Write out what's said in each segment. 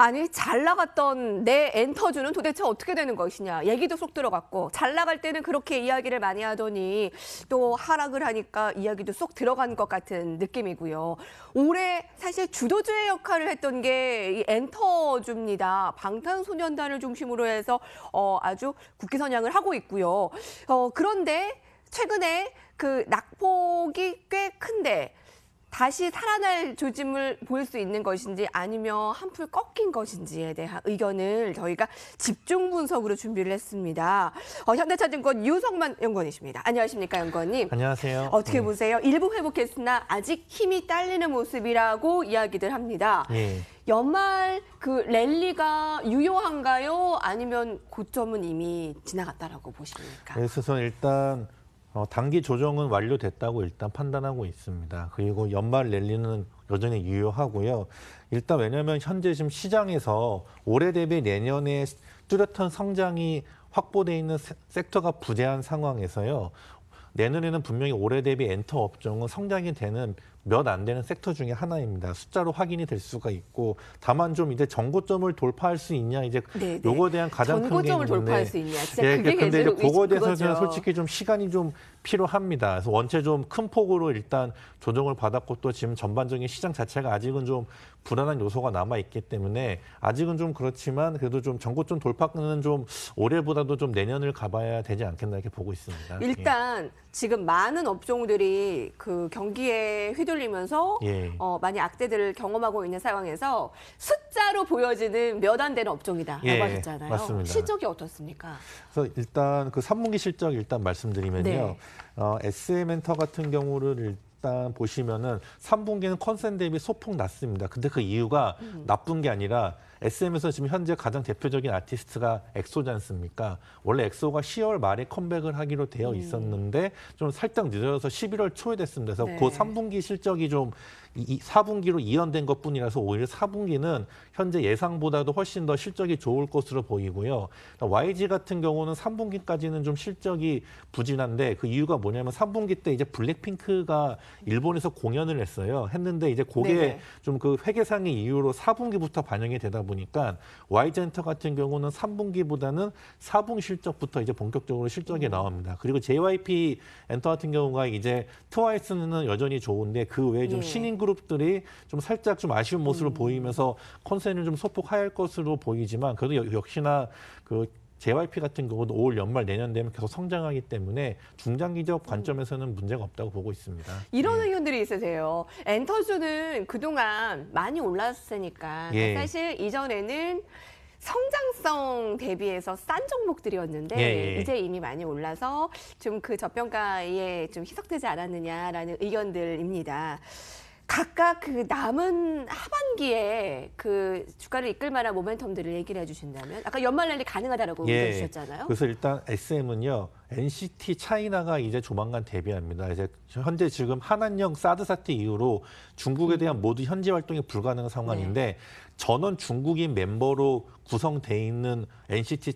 아니 잘 나갔던 내 엔터주는 도대체 어떻게 되는 것이냐 얘기도 쏙 들어갔고 잘 나갈 때는 그렇게 이야기를 많이 하더니 또 하락을 하니까 이야기도 쏙 들어간 것 같은 느낌이고요. 올해 사실 주도주의 역할을 했던 게 이 엔터주입니다. 방탄소년단을 중심으로 해서 아주 국기선양을 하고 있고요. 그런데 최근에 그 낙폭이 꽤 큰데 다시 살아날 조짐을 보일 수 있는 것인지 아니면 한풀 꺾인 것인지에 대한 의견을 저희가 집중 분석으로 준비를 했습니다. 현대차증권 유성만 연구원이십니다. 안녕하십니까, 연구원님. 안녕하세요. 어떻게 보세요? 일부 회복했으나 아직 힘이 딸리는 모습이라고 이야기들 합니다. 예. 연말 그 랠리가 유효한가요? 아니면 고점은 이미 지나갔다라고 보십니까? 그래서 저는 일단 단기 조정은 완료됐다고 일단 판단하고 있습니다. 그리고 연말 랠리는 여전히 유효하고요. 일단 왜냐하면 현재 지금 시장에서 올해 대비 내년에 뚜렷한 성장이 확보돼 있는 섹터가 부재한 상황에서요. 내년에는 분명히 올해 대비 엔터 업종은 성장이 되는 몇 안 되는 섹터 중에 하나입니다. 숫자로 확인이 될 수가 있고 다만 좀 이제 전고점을 돌파할 수 있냐 이제 요거에 대한 가장 큰 게 전고점을 있는데 돌파할 수 있냐. 진짜 예, 그게 근데 이제 그거에 대해서는 그거죠. 솔직히 좀 시간이 좀 필요합니다. 그래서 원체 좀 큰 폭으로 일단 조정을 받았고 또 지금 전반적인 시장 자체가 아직은 좀 불안한 요소가 남아 있기 때문에 아직은 좀 그렇지만 그래도 좀 전고점 돌파는 좀 올해보다도 좀 내년을 가봐야 되지 않겠나 이렇게 보고 있습니다. 일단 지금 많은 업종들이 그 경기에 휘둘리면서 예. 많이 악재들을 경험하고 있는 상황에서 숫자로 보여지는 몇 안 되는 업종이다라고 예, 하셨잖아요. 맞습니다. 실적이 어떻습니까? 그래서 일단 그 3분기 실적 일단 말씀드리면요. 네. SM엔터 같은 경우를 일단 보시면은 3분기는 컨센 대비 소폭 낮습니다. 근데 그 이유가 나쁜 게 아니라 SM에서 지금 현재 가장 대표적인 아티스트가 엑소지 않습니까? 원래 엑소가 10월 말에 컴백을 하기로 되어 있었는데 좀 살짝 늦어서 11월 초에 됐습니다. 그래서 네. 그 3분기 실적이 좀 4분기로 이연된 것뿐이라서 오히려 4분기는 현재 예상보다도 훨씬 더 실적이 좋을 것으로 보이고요. YG 같은 경우는 3분기까지는 좀 실적이 부진한데 그 이유가 뭐냐면 3분기 때 이제 블랙핑크가 일본에서 공연을 했어요. 했는데 이제 그게 좀 그 회계상의 이유로 4분기부터 반영이 되다 보니까 YG엔터 같은 경우는 3분기보다는 4분기 실적부터 이제 본격적으로 실적이 나옵니다. 그리고 JYP 엔터 같은 경우가 이제 트와이스는 여전히 좋은데 그 외에 좀 신인 그룹들이 좀 살짝 좀 아쉬운 모습을 보이면서 컨센은 좀 소폭 하할 것으로 보이지만 그래도 역시나 그 JYP 같은 경우도 올 연말 내년 되면 계속 성장하기 때문에 중장기적 관점에서는 문제가 없다고 보고 있습니다. 이런 의견들이 있으세요. 엔터주는 그동안 많이 올랐으니까 사실 이전에는 성장성 대비해서 싼 종목들이었는데 이제 이미 많이 올라서 좀 그 저평가에 좀 희석되지 않았느냐라는 의견들입니다. 각각 그 남은 하반기에 그 주가를 이끌 만한 모멘텀들을 얘기를 해주신다면 아까 연말 랠리 가능하다라고 의견 주셨잖아요. 그래서 일단 SM은요. NCT 차이나가 이제 조만간 데뷔합니다. 이제 현재 지금 한한령 사드 사태 이후로 중국에 대한 모두 현지 활동이 불가능한 상황인데 전원 중국인 멤버로 구성돼 있는 NCT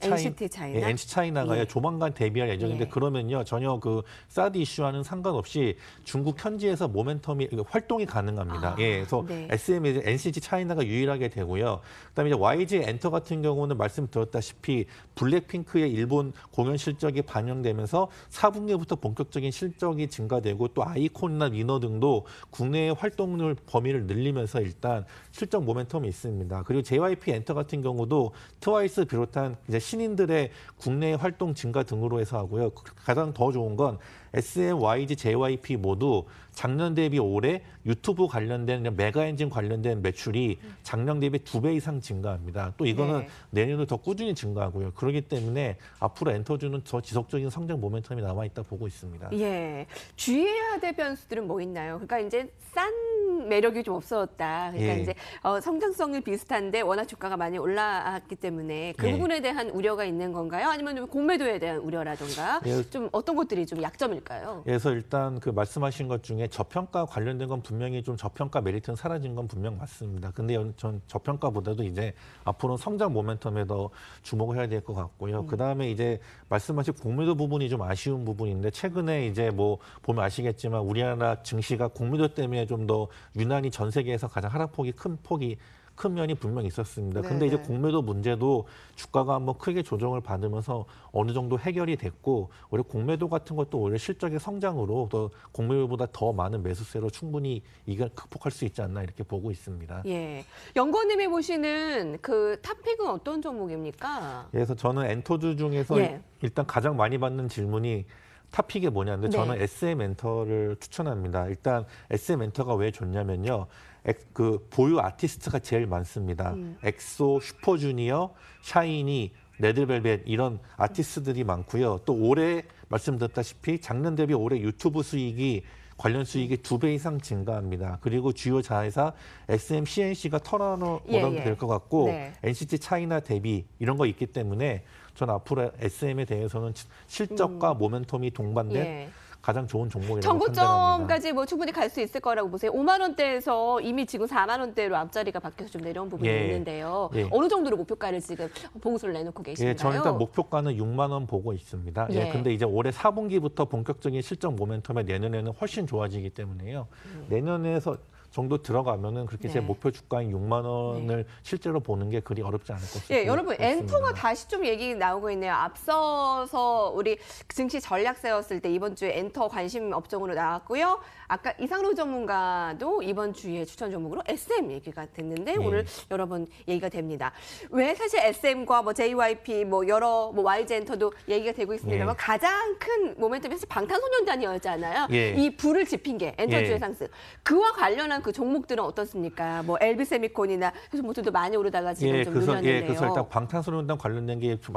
차이나가 조만간 데뷔할 예정인데 그러면요 전혀 그 사드 이슈와는 상관없이 중국 현지에서 모멘텀이 활동이 가능합니다. 그래서 SM이 이제 NCT 차이나가 유일하게 되고요. 그다음에 이제 YG 엔터 같은 경우는 말씀드렸다시피 블랙핑크의 일본 공연 실적이 반영되면서 4분기부터 본격적인 실적이 증가되고 또 아이콘이나 위너 등도 국내의 활동을 범위를 늘리면서 일단 실적 모멘텀이 있습니다. 그리고 JYP 엔터 같은 경우도 트와이스 비롯한 이제 신인들의 국내 활동 증가 등으로 해서 하고요. 가장 더 좋은 건 SM, YG, JYP 모두 작년 대비 올해 유튜브 관련된 메가 엔진 관련된 매출이 작년 대비 2배 이상 증가합니다. 또 이거는 내년도 더 꾸준히 증가하고요. 그렇기 때문에 앞으로 엔터주는 더 지속적인 성장 모멘텀이 남아 있다 보고 있습니다. 예, 주의해야 될 변수들은 뭐 있나요? 그러니까 이제 싼 매력이 좀 없어졌다. 그러니까 이제 성장성이 비슷한데 워낙 주가가 많이 올라왔기 때문에 그 부분에 대한 우려가 있는 건가요? 아니면 공매도에 대한 우려라든가 좀 어떤 것들이 좀 약점일까요? 그래서 일단 그 말씀하신 것 중에 저평가 관련된 건 분명히 좀 저평가 메리트는 사라진 건 분명 맞습니다. 근데 전 저평가보다도 이제 앞으로는 성장 모멘텀에 더 주목을 해야 될 것 같고요. 그다음에 이제 말씀하신 공매도 부분이 좀 아쉬운 부분인데 최근에 이제 뭐 보면 아시겠지만 우리나라 증시가 공매도 때문에 좀 더 유난히 전 세계에서 가장 하락폭이 큰 큰 면이 분명히 있었습니다. 근데 네, 이제 네. 공매도 문제도 주가가 한번 크게 조정을 받으면서 어느 정도 해결이 됐고 오히려 공매도 같은 것도 오히려 실적의 성장으로 더 공매도보다 더 많은 매수세로 충분히 이걸 극복할 수 있지 않나 이렇게 보고 있습니다. 예. 연구원님이 보시는 그 탑픽은 어떤 종목입니까? 그래서 저는 엔터주 중에서 예. 일단 가장 많이 받는 질문이 탑픽이 뭐냐는데 네. 저는 SM 엔터를 추천합니다. 일단 SM 엔터가 왜 좋냐면요. 그 보유 아티스트가 제일 많습니다. 엑소, 슈퍼주니어, 샤이니, 레드벨벳 이런 아티스트들이 많고요. 또 올해 말씀드렸다시피 작년 대비 올해 유튜브 수익이 관련 수익이 2배 이상 증가합니다. 그리고 주요 자회사 SM, CNC가 털어놓으면 예. 될 것 같고 네. NCT 차이나 대비 이런 거 있기 때문에 전 앞으로 SM에 대해서는 실적과 모멘텀이 동반된 예. 가장 좋은 종목이라고 판단합니다. 정고점까지 뭐 충분히 갈 수 있을 거라고 보세요. 5만 원대에서 이미 지금 4만 원대로 앞자리가 바뀌어서 좀 내려온 부분이 예. 있는데요. 예. 어느 정도로 목표가를 지금 보고서를 내놓고 계신가요? 예, 저는 일단 목표가는 6만 원 보고 있습니다. 예. 예, 근데 이제 올해 4분기부터 본격적인 실적 모멘텀에 내년에는 훨씬 좋아지기 때문에요. 내년에서 정도 들어가면은 그렇게 제 네. 목표 주가인 6만 원을 실제로 보는 게 그리 어렵지 않을 것같습니다. 예, 여러분 엔터가 다시 좀 얘기 나오고 있네요. 앞서서 우리 증시 전략 세웠을 때 이번 주에 엔터 관심 업종으로 나왔고요. 아까 이상로 전문가도 이번 주에 추천 종목으로 SM 얘기가 됐는데 오늘 여러 번 얘기가 됩니다. 왜 사실 SM과 뭐 JYP 뭐 여러 뭐 YG 엔터도 얘기가 되고 있습니다만 가장 큰 모멘텀이 사실 방탄소년단이었잖아요. 이 불을 지핀 게 엔터주의 상승. 그와 관련한 그 종목들은 어떻습니까? 뭐 LB세미콘이나 해수모터도 많이 오르다가 지금 좀 눌렸는데요. 그래서 일단 방탄소년단 관련된 게 좀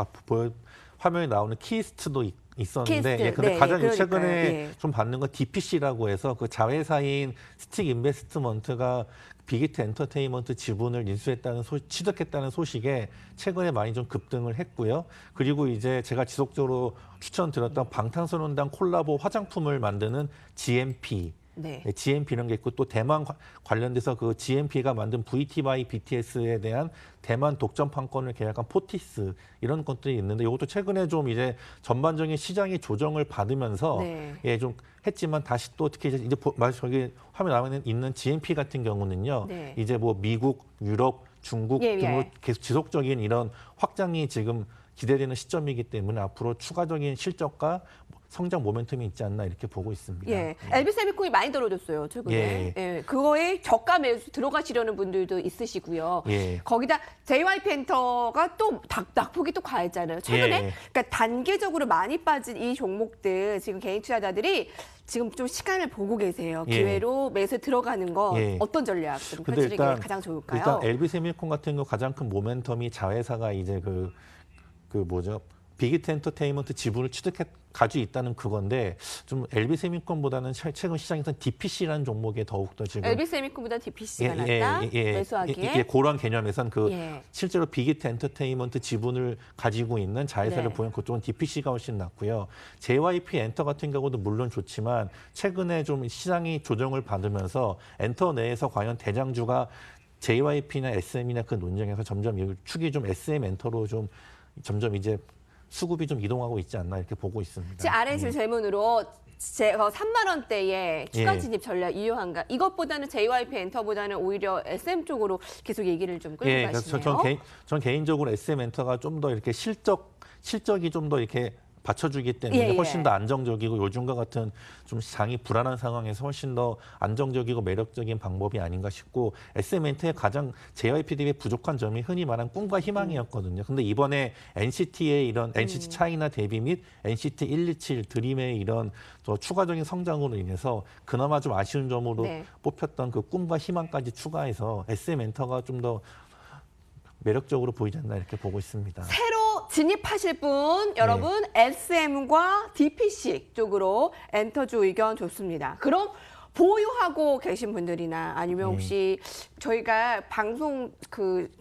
화면에 나오는 키스트도 있었는데, 키스트, 근데 네, 가장 그러니까요. 최근에 예. 좀 받는 건 DPC라고 해서 그 자회사인 스틱 인베스트먼트가 빅히트 엔터테인먼트 지분을 인수했다는 취득했다는 소식에 최근에 많이 좀 급등을 했고요. 그리고 이제 제가 지속적으로 추천드렸던 방탄소년단 콜라보 화장품을 만드는 GMP. 네. GMP 이런 게 있고 또 대만 관련돼서 그 GMP가 만든 VT by BTS에 대한 대만 독점 판권을 계약한 포티스 이런 것들이 있는데 이것도 최근에 좀 이제 전반적인 시장이 조정을 받으면서 네. 예, 좀 했지만 다시 또 특히 이제 저기 화면 있는 GMP 같은 경우는요. 네. 이제 뭐 미국, 유럽, 중국 등으로 계속 지속적인 이런 확장이 지금 기대되는 시점이기 때문에 앞으로 추가적인 실적과 성장 모멘텀이 있지 않나 이렇게 보고 있습니다. 예, LB세미콘이 많이 떨어졌어요 최근에. 예, 그거에 저가 매수 들어가시려는 분들도 있으시고요. 예. 거기다 JYP 엔터가 또 낙폭이 또 과했잖아요. 최근에 그러니까 단계적으로 많이 빠진 이 종목들 지금 개인 투자자들이 지금 좀 시간을 보고 계세요. 기회로 매수 들어가는 거 어떤 전략 좀 펼치는 게 가장 좋을까요? 일단 LB세미콘 같은 거 가장 큰 모멘텀이 자회사가 이제 그 뭐죠? 빅히트 엔터테인먼트 지분을 가지고 있다는 그건데 좀 LB세미콘보다는 최근 시장에서는 DPC라는 종목에 더욱더 지금 LB세미콘보다 DPC가 낫다? 매수하기에? 그런 개념에선 실제로 빅히트 엔터테인먼트 지분을 가지고 있는 자회사를 보면 그쪽은 DPC가 훨씬 낫고요. JYP 엔터 같은 경우도 물론 좋지만 최근에 좀 시장이 조정을 받으면서 엔터 내에서 과연 대장주가 JYP나 SM이나 그 논쟁에서 점점 축이 좀 SM 엔터로 좀 점점 이제 수급이 좀 이동하고 있지 않나 이렇게 보고 있습니다. 제 아래 질문으로 3만 원대의 추가 진입 전략 이용한가? 이것보다는 JYP 엔터보다는 오히려 SM 쪽으로 계속 얘기를 좀 끌고 가시네요. 전 개인적으로 SM 엔터가 좀 더 이렇게 실적이 좀 더 이렇게 받쳐주기 때문에 훨씬 더 안정적이고 요즘과 같은 좀 장이 불안한 상황에서 훨씬 더 안정적이고 매력적인 방법이 아닌가 싶고 SM엔터의 가장 JYP 대비 부족한 점이 흔히 말한 꿈과 희망이었거든요. 근데 이번에 NCT의 이런 NCT 차이나 대비 및 NCT 127 드림의 이런 더 추가적인 성장으로 인해서 그나마 좀 아쉬운 점으로 뽑혔던 그 꿈과 희망까지 추가해서 SM엔터가 좀 더 매력적으로 보이지 않나 이렇게 보고 있습니다. 새로 진입하실 분 여러분 SM과 DPC 쪽으로 엔터주 의견 좋습니다. 그럼 보유하고 계신 분들이나 아니면 혹시 저희가 방송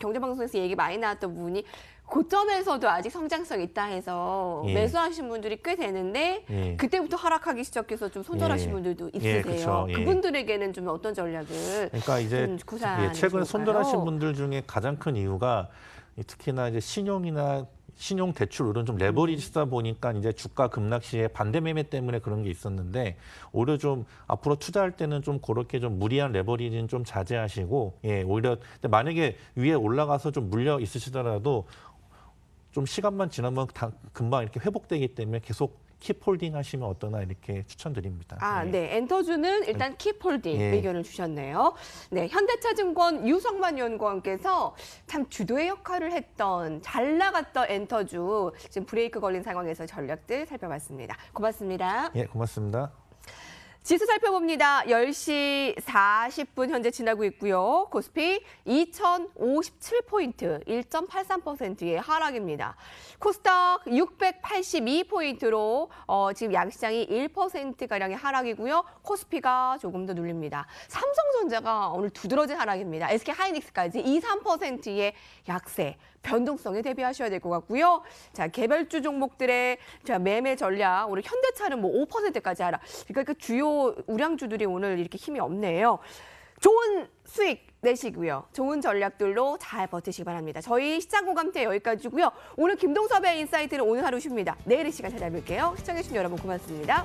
경제방송에서 얘기 많이 나왔던 부분이 고점에서도 아직 성장성 있다 해서 매수하신 분들이 꽤 되는데 그때부터 하락하기 시작해서 좀 손절하신 분들도 있으세요. 그분들에게는 좀 어떤 전략을 그러니까 이제 좀 구사하는 최근에 좋을까요? 손절하신 분들 중에 가장 큰 이유가 특히나 이제 신용이나 신용 대출율은 좀 레버리지 쓰다 보니까 이제 주가 급락 시에 반대 매매 때문에 그런 게 있었는데 오히려 좀 앞으로 투자할 때는 좀 그렇게 좀 무리한 레버리지는 좀 자제하시고 예, 오히려 만약에 위에 올라가서 좀 물려 있으시더라도 좀 시간만 지나면 금방 이렇게 회복되기 때문에 계속 킵홀딩 하시면 어떠나 이렇게 추천드립니다. 아, 예. 네. 엔터주는 일단 킵홀딩 예. 의견을 주셨네요. 네. 현대차증권 유성만 연구원께서 참 주도의 역할을 했던 잘 나갔던 엔터주 지금 브레이크 걸린 상황에서 전략들 살펴봤습니다. 고맙습니다. 예, 고맙습니다. 지수 살펴봅니다. 10시 40분 현재 지나고 있고요. 코스피 2057포인트, 1.83%의 하락입니다. 코스닥 682포인트로 지금 양시장이 1%가량의 하락이고요. 코스피가 조금 더 눌립니다. 삼성전자가 오늘 두드러진 하락입니다. SK하이닉스까지 3%의 약세. 변동성에 대비하셔야 될 것 같고요. 자, 개별주 종목들의 매매 전략, 오늘 현대차는 뭐 5%까지 하락. 그러니까 그 주요 우량주들이 오늘 이렇게 힘이 없네요. 좋은 수익 내시고요. 좋은 전략들로 잘 버티시기 바랍니다. 저희 시장공감태 여기까지고요. 오늘 김동섭의 인사이트는 오늘 하루 쉽니다. 내일 이 시간 찾아뵐게요. 시청해주신 여러분 고맙습니다.